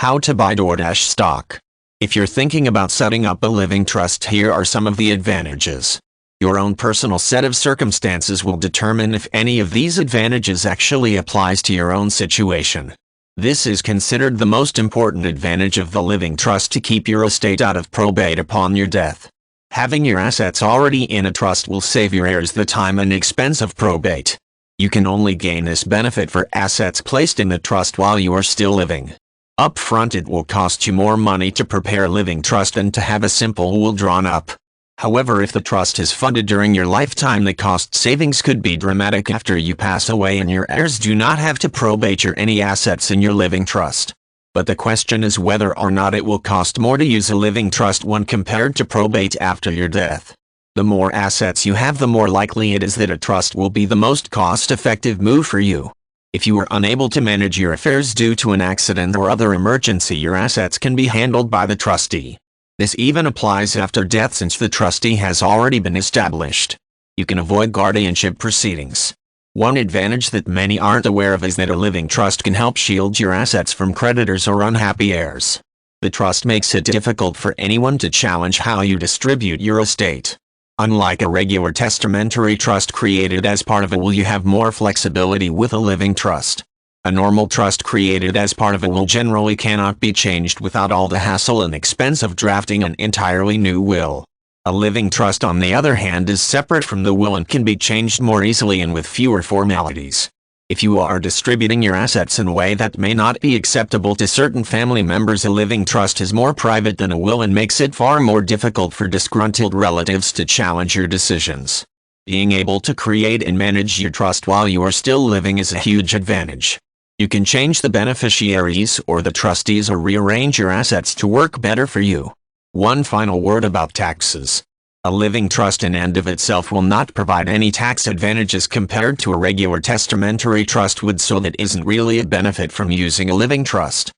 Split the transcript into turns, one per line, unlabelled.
How to buy DoorDash stock. If you're thinking about setting up a living trust, here are some of the advantages. Your own personal set of circumstances will determine if any of these advantages actually applies to your own situation. This is considered the most important advantage of the living trust to keep your estate out of probate upon your death. Having your assets already in a trust will save your heirs the time and expense of probate. You can only gain this benefit for assets placed in the trust while you are still living. Up front, it will cost you more money to prepare a living trust than to have a simple will drawn up. However, if the trust is funded during your lifetime, the cost savings could be dramatic after you pass away and your heirs do not have to probate any assets in your living trust. But the question is whether or not it will cost more to use a living trust when compared to probate after your death. The more assets you have, the more likely it is that a trust will be the most cost-effective move for you. If you are unable to manage your affairs due to an accident or other emergency, your assets can be handled by the trustee. This even applies after death, since the trustee has already been established. You can avoid guardianship proceedings. One advantage that many aren't aware of is that a living trust can help shield your assets from creditors or unhappy heirs. The trust makes it difficult for anyone to challenge how you distribute your estate. Unlike a regular testamentary trust created as part of a will, you have more flexibility with a living trust. A normal trust created as part of a will generally cannot be changed without all the hassle and expense of drafting an entirely new will. A living trust, on the other hand, is separate from the will and can be changed more easily and with fewer formalities. If you are distributing your assets in a way that may not be acceptable to certain family members, a living trust is more private than a will and makes it far more difficult for disgruntled relatives to challenge your decisions. Being able to create and manage your trust while you are still living is a huge advantage. You can change the beneficiaries or the trustees or rearrange your assets to work better for you. One final word about taxes. A living trust in and of itself will not provide any tax advantages compared to a regular testamentary trust would, so that isn't really a benefit from using a living trust.